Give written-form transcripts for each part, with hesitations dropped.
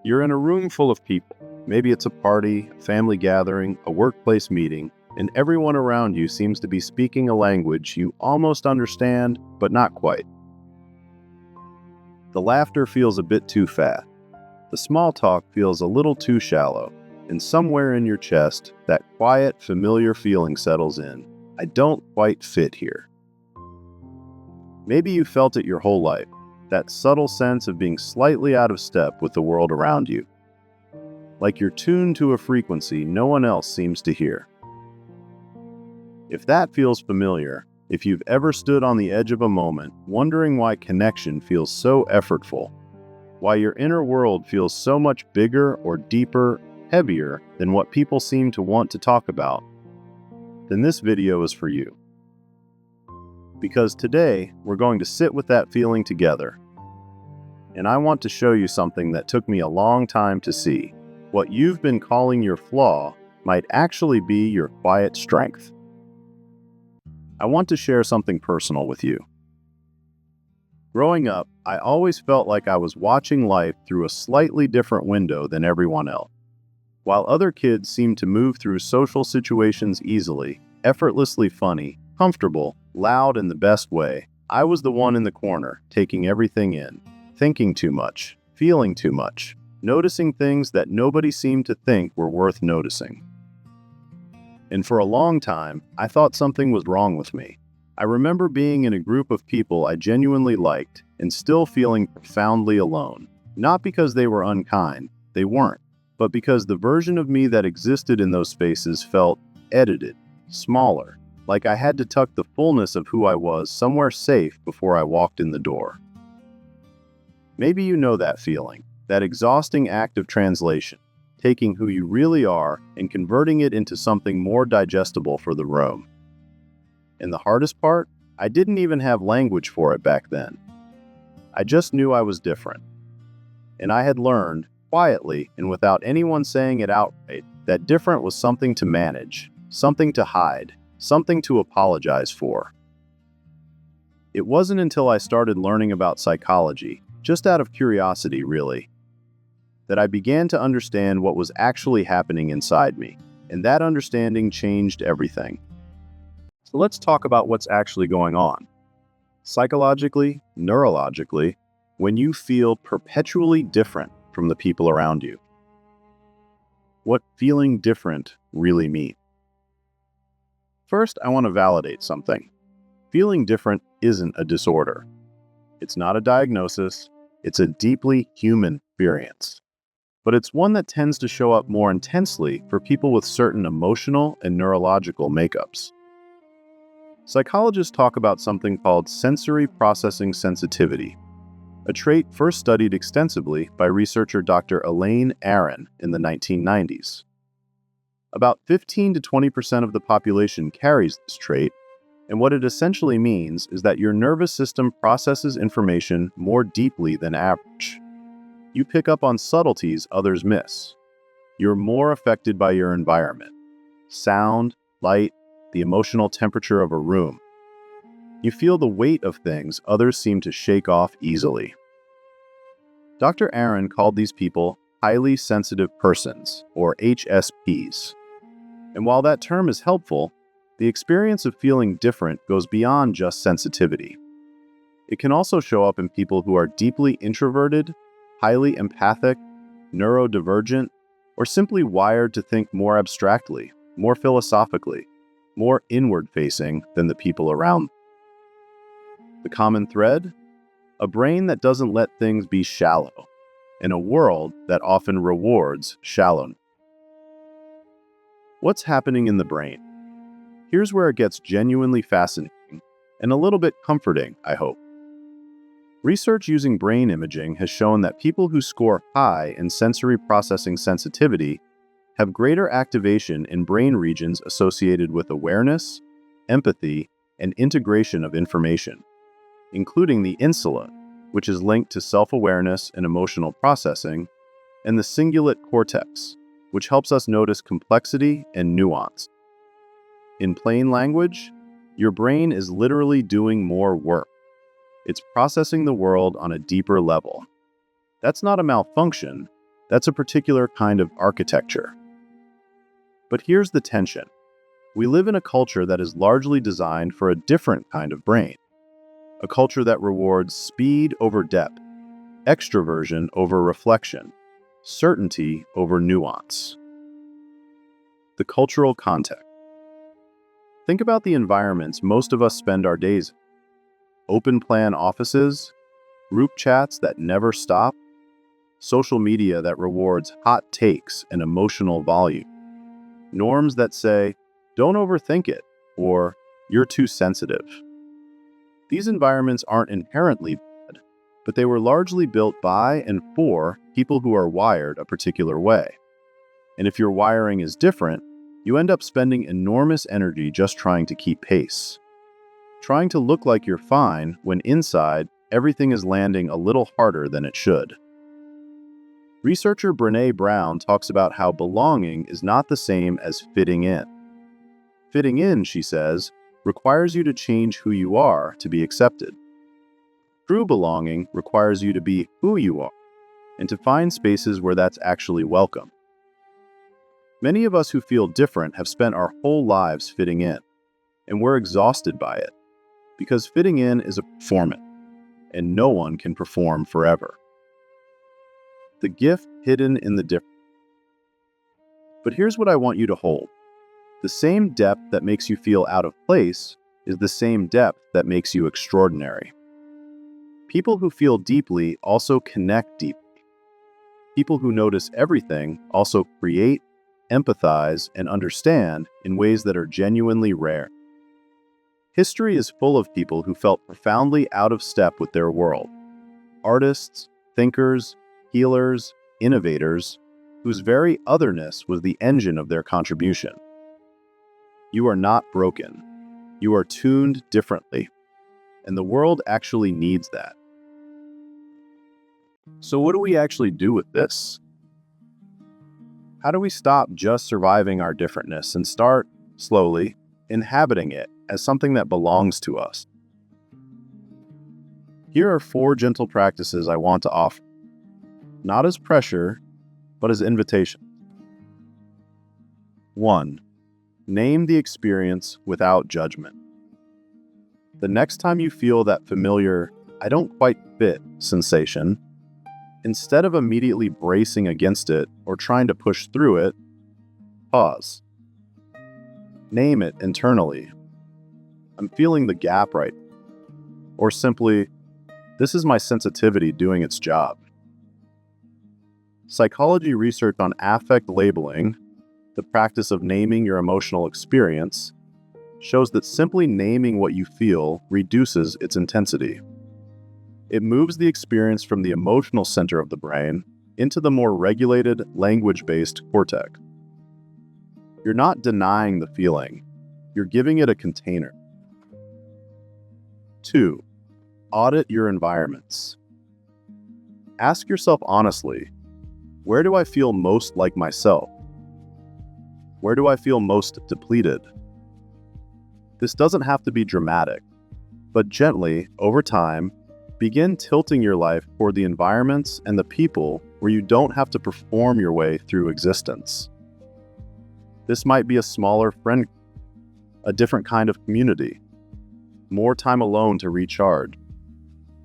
You're in a room full of people. Maybe it's a party, a family gathering, a workplace meeting, and everyone around you seems to be speaking a language you almost understand, but not quite. The laughter feels a bit too fast. The small talk feels a little too shallow, and somewhere in your chest, that quiet, familiar feeling settles in. I don't quite fit here. Maybe you felt it your whole life, that subtle sense of being slightly out of step with the world around you. Like you're tuned to a frequency no one else seems to hear. If that feels familiar, if you've ever stood on the edge of a moment, wondering why connection feels so effortful, why your inner world feels so much bigger or deeper, heavier than what people seem to want to talk about, then this video is for you. Because today, we're going to sit with that feeling together. And I want to show you something that took me a long time to see. What you've been calling your flaw might actually be your quiet strength. I want to share something personal with you. Growing up, I always felt like I was watching life through a slightly different window than everyone else. While other kids seemed to move through social situations easily, effortlessly funny, comfortable, loud in the best way, I was the one in the corner, taking everything in, thinking too much, feeling too much, noticing things that nobody seemed to think were worth noticing. And for a long time, I thought something was wrong with me. I remember being in a group of people I genuinely liked and still feeling profoundly alone. Not because they were unkind, they weren't, but because the version of me that existed in those spaces felt edited, smaller, like I had to tuck the fullness of who I was somewhere safe before I walked in the door. Maybe you know that feeling, that exhausting act of translation, taking who you really are and converting it into something more digestible for the room. And the hardest part? I didn't even have language for it back then. I just knew I was different. And I had learned, quietly and without anyone saying it outright, that different was something to manage, something to hide, something to apologize for. It wasn't until I started learning about psychology, just out of curiosity really, that I began to understand what was actually happening inside me, and that understanding changed everything. So let's talk about what's actually going on. Psychologically, neurologically, when you feel perpetually different from the people around you. What feeling different really means. First, I want to validate something. Feeling different isn't a disorder. It's not a diagnosis. It's a deeply human experience. But it's one that tends to show up more intensely for people with certain emotional and neurological makeups. Psychologists talk about something called sensory processing sensitivity, a trait first studied extensively by researcher Dr. Elaine Aron in the 1990s. About 15 to 20% of the population carries this trait, and what it essentially means is that your nervous system processes information more deeply than average. You pick up on subtleties others miss. You're more affected by your environment. Sound, light, the emotional temperature of a room. You feel the weight of things others seem to shake off easily. Dr. Aron called these people highly sensitive persons, or HSPs. And while that term is helpful, the experience of feeling different goes beyond just sensitivity. It can also show up in people who are deeply introverted, highly empathic, neurodivergent, or simply wired to think more abstractly, more philosophically, more inward-facing than the people around them. The common thread? A brain that doesn't let things be shallow, in a world that often rewards shallowness. What's happening in the brain? Here's where it gets genuinely fascinating and a little bit comforting, I hope. Research using brain imaging has shown that people who score high in sensory processing sensitivity have greater activation in brain regions associated with awareness, empathy, and integration of information, including the insula, which is linked to self-awareness and emotional processing, and the cingulate cortex, which helps us notice complexity and nuance. In plain language, your brain is literally doing more work. It's processing the world on a deeper level. That's not a malfunction, That's a particular kind of architecture. But here's the tension. We live in a culture that is largely designed for a different kind of brain. A culture that rewards speed over depth, extroversion over reflection, certainty over nuance. The cultural context. Think about the environments most of us spend our days in. Open-plan offices, group chats that never stop, social media that rewards hot takes and emotional volume, norms that say, "Don't overthink it," or "You're too sensitive." These environments aren't inherently bad, but they were largely built by and for people who are wired a particular way. And if your wiring is different, you end up spending enormous energy just trying to keep pace. Trying to look like you're fine when inside, everything is landing a little harder than it should. Researcher Brené Brown talks about how belonging is not the same as fitting in. Fitting in, she says, requires you to change who you are to be accepted. True belonging requires you to be who you are and to find spaces where that's actually welcome. Many of us who feel different have spent our whole lives fitting in, and we're exhausted by it, because fitting in is a performance, and no one can perform forever. The gift hidden in the difference. But here's what I want you to hold. The same depth that makes you feel out of place is the same depth that makes you extraordinary. People who feel deeply also connect deeply. People who notice everything also create, empathize, and understand in ways that are genuinely rare. History is full of people who felt profoundly out of step with their world. Artists, thinkers, healers, innovators, whose very otherness was the engine of their contribution. You are not broken. You are tuned differently. And the world actually needs that. So what do we actually do with this? How do we stop just surviving our differentness and start, slowly, inhabiting it as something that belongs to us? Here are 4 gentle practices I want to offer, not as pressure, but as invitation. 1. Name the experience without judgment. The next time you feel that familiar, "I don't quite fit" sensation, instead of immediately bracing against it or trying to push through it, pause. Name it internally. "I'm feeling the gap right now." Or simply, "This is my sensitivity doing its job." Psychology research on affect labeling, the practice of naming your emotional experience, shows that simply naming what you feel reduces its intensity. It moves the experience from the emotional center of the brain into the more regulated, language-based cortex. You're not denying the feeling, you're giving it a container. 2. Audit your environments. Ask yourself honestly, where do I feel most like myself? Where do I feel most depleted? This doesn't have to be dramatic, but gently, over time, begin tilting your life toward the environments and the people where you don't have to perform your way through existence. This might be a smaller friend, a different kind of community, more time alone to recharge,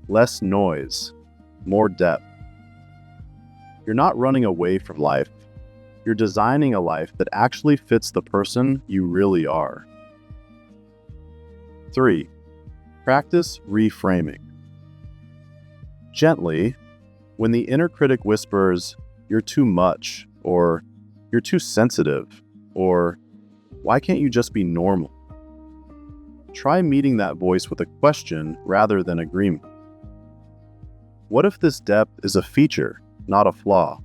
less noise, more depth. You're not running away from life. You're designing a life that actually fits the person you really are. 3. Practice reframing. Gently, when the inner critic whispers, "You're too much," or "You're too sensitive," or "Why can't you just be normal?" Try meeting that voice with a question rather than agreement. What if this depth is a feature, not a flaw?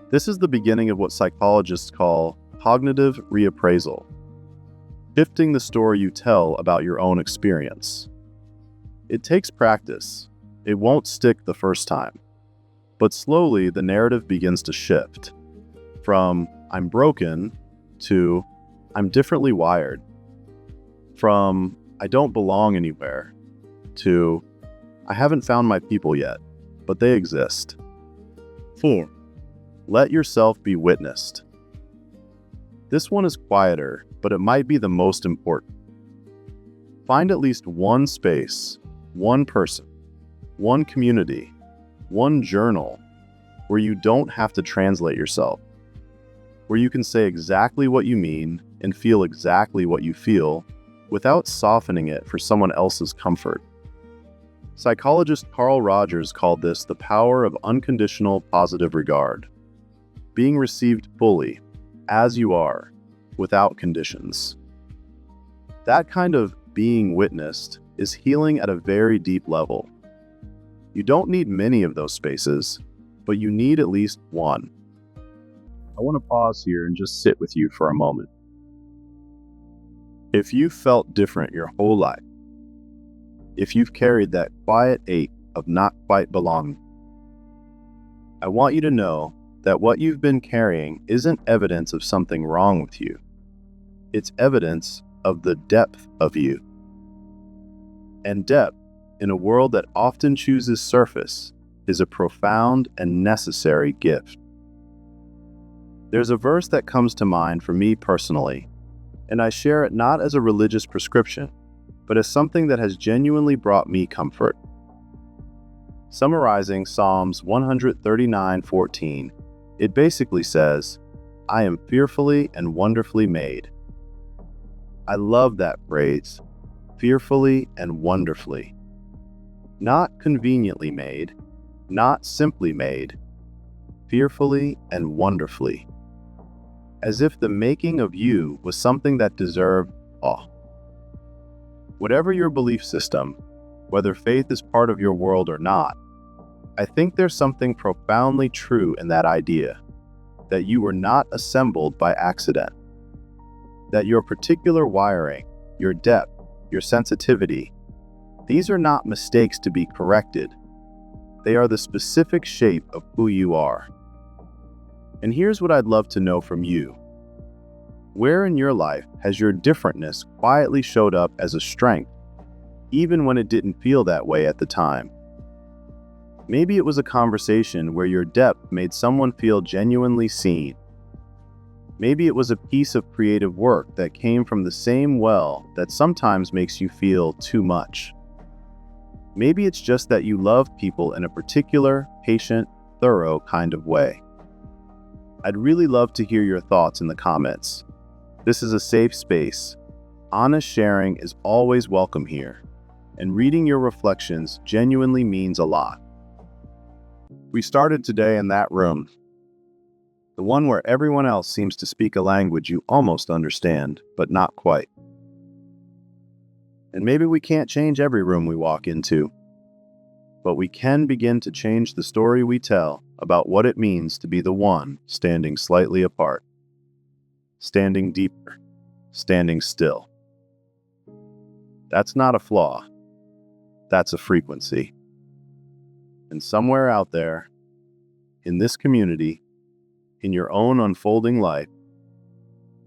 This is the beginning of what psychologists call cognitive reappraisal, shifting the story you tell about your own experience. It takes practice. It won't stick the first time. But slowly, the narrative begins to shift from "I'm broken" to "I'm differently wired," from "I don't belong anywhere" to "I haven't found my people yet, but they exist." 4. Let yourself be witnessed. This one is quieter, but it might be the most important. Find at least one space, one person, one community, one journal where you don't have to translate yourself, where you can say exactly what you mean and feel exactly what you feel without softening it for someone else's comfort. Psychologist Carl Rogers called this the power of unconditional positive regard, being received fully, as you are, without conditions. That kind of being witnessed is healing at a very deep level. You don't need many of those spaces, but you need at least one. I want to pause here and just sit with you for a moment. If you've felt different your whole life, if you've carried that quiet ache of not quite belonging, I want you to know that what you've been carrying isn't evidence of something wrong with you. It's evidence of the depth of you. And depth, in a world that often chooses surface, is a profound and necessary gift. There's a verse that comes to mind for me personally, and I share it not as a religious prescription, but as something that has genuinely brought me comfort. Summarizing Psalms 139:14, it basically says, "I am fearfully and wonderfully made." I love that phrase, fearfully and wonderfully. Not conveniently made, not simply made, fearfully and wonderfully. As if the making of you was something that deserved awe. Whatever your belief system, whether faith is part of your world or not, I think there's something profoundly true in that idea, that you were not assembled by accident, that your particular wiring, your depth, your sensitivity, these are not mistakes to be corrected. They are the specific shape of who you are. And here's what I'd love to know from you. Where in your life has your differentness quietly showed up as a strength, even when it didn't feel that way at the time? Maybe it was a conversation where your depth made someone feel genuinely seen. Maybe it was a piece of creative work that came from the same well that sometimes makes you feel too much. Maybe it's just that you love people in a particular, patient, thorough kind of way. I'd really love to hear your thoughts in the comments. This is a safe space. Honest sharing is always welcome here, and reading your reflections genuinely means a lot. We started today in that room, the one where everyone else seems to speak a language you almost understand, but not quite. And maybe we can't change every room we walk into, but we can begin to change the story we tell about what it means to be the one standing slightly apart, standing deeper, standing still. That's not a flaw. That's a frequency. And somewhere out there, in this community, in your own unfolding life,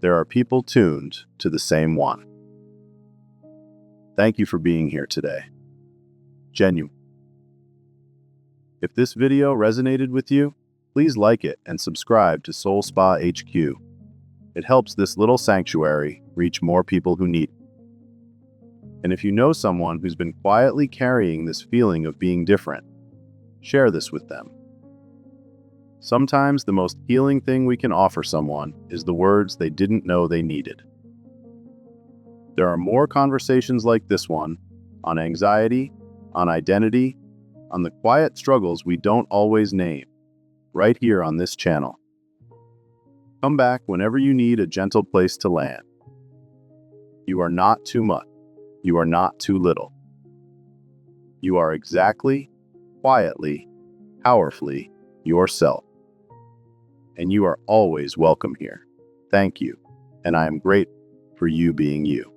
there are people tuned to the same one. Thank you for being here today. Genuine. If this video resonated with you, please like it and subscribe to Soul Spa HQ. It helps this little sanctuary reach more people who need it. And if you know someone who's been quietly carrying this feeling of being different, share this with them. Sometimes the most healing thing we can offer someone is the words they didn't know they needed. There are more conversations like this one on anxiety, on identity, on the quiet struggles we don't always name, right here on this channel. Come back whenever you need a gentle place to land. You are not too much. You are not too little. You are exactly, quietly, powerfully yourself. And you are always welcome here. Thank you, and I am grateful for you being you.